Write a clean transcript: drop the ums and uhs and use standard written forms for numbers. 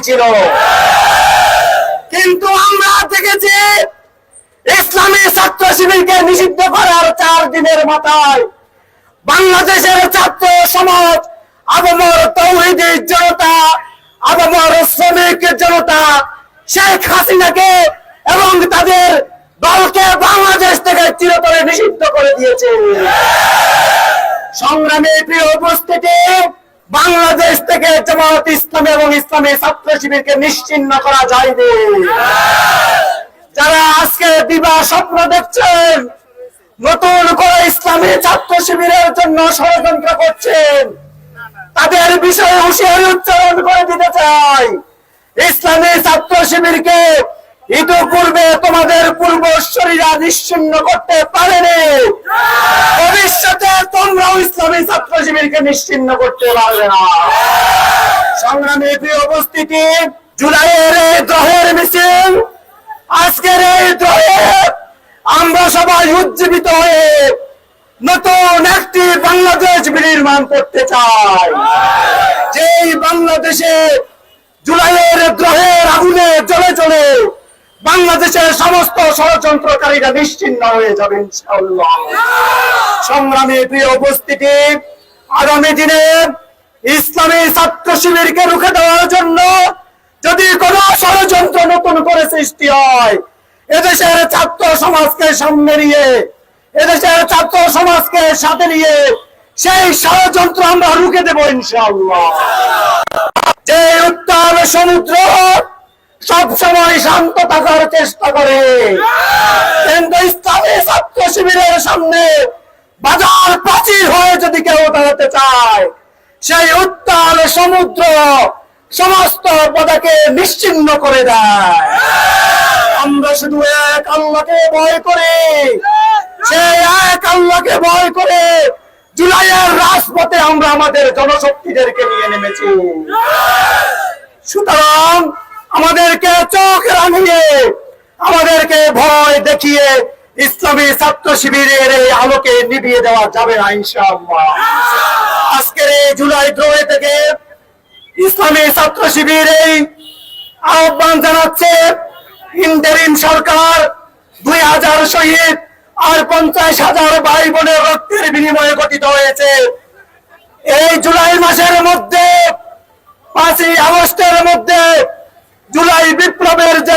হয়েছিল। কিন্তু আমরা দেখেছি ইসলামী ছাত্র শিবিরকে নিষিদ্ধ করার 4 দিনের মাথায় বাংলাদেশের ছাত্র সমাজ, আবমর তৌহিদি জনতা, আবমর শ্রমিক জনতা শেখ হাসিনাকে এবং তাদের দলকে বাংলাদেশ থেকে চিরতরে নিষিদ্ধ করে দিয়েছে। সংগ্রামী প্রিয় উপস্থিতি, বাংলাদেশ থেকে জামায়াত ইসলামী এবং ইসলামী ছাত্র শিবিরকে নিশ্চিহ্ন করা যায়নি। যারা আজকে দিবা স্বপ্ন দেখছেন, নতুন করে ইসলামী ছাত্র শিবিরের জন্য ষড়যন্ত্র করছেন, তাদের বিষয়ে হুঁশিয়ারি উচ্চারণ করে দিতে চাই। ইসলামী ছাত্র শিবিরকে ইতিপূর্বে তোমাদের পূর্বসূরীরা নিশ্চিহ্ন করতে পারেনি, ভবিষ্যতে তোমরাও ইসলামী ছাত্র শিবিরকে নিশ্চিহ্ন করতে পারবে না। সংগ্রামী প্রিয় উপস্থিতি, জুলাইয়ের এই দ্রোহের মিছিল, আজকের এই দ্রোহে আমরা সবাই উজ্জীবিত হয়ে নতুন একটি বাংলাদেশ বিনির্মাণ করতে চাই, যেই বাংলাদেশে জুলাইয়ের দ্রোহের আগুনে জ্বলে জ্বলে বাংলাদেশের সমস্ত ষড়যন্ত্রকারীরা নিশ্চিহ্ন হয়ে যাবে ইনশাআল্লাহ। সংগ্রামী প্রিয় উপস্থিতি, আগামী দিনে ইসলামী ছাত্র শিবিরকে রুখে দেওয়ার জন্য যদি কোন ষড়যন্ত্র নতুন করে সৃষ্টি হয়, এদেশের ছাত্র সমাজকে সামনে নিয়ে, এদেশের ছাত্র সমাজকে সাথে নিয়ে সেই ষড়যন্ত্র আমরা রুখে দেব ইনশাআল্লাহ। যে উত্তাল সমুদ্র সব সময় শান্ত থাকার চেষ্টা করে, কিন্তু ইসলামী ছাত্র শিবিরের সামনে বাজার প্রাচীর হয়ে যদি কেউ দাঁড়াতে চায়, সেই উত্তাল সমুদ্র সমস্ত পদাকে নিশ্চিহ্ন করে দেয়। আমরা শুধু এক আল্লাহকে ভয় করে, সেই এক আল্লাহকে ভয় করে জুলাইয়ের রাজপথে আমরা আমাদের জনশক্তিদেরকে নিয়ে নেমেছি। সুতরাং আমাদেরকে চোখ রাঙিয়ে, আমাদেরকে ভয় দেখিয়ে ইসলামী ছাত্র শিবিরের এই আলোকে নিভিয়ে দেওয়া যাবে না ইনশাআল্লাহ। আজকের এই জুলাই দ্রোহে থেকে ইসলামী ছাত্র শিবির এই আহ্বান জানাচ্ছে, ইন্টারিম সরকার 2000 শহীদ আর 50,000 ভাই বোনের রক্তের বিনিময়ে গঠিত হয়েছে। এই জুলাই মাসের মধ্যে, 5ই আগস্টের মধ্যে জুলাই বিপ্লবের যে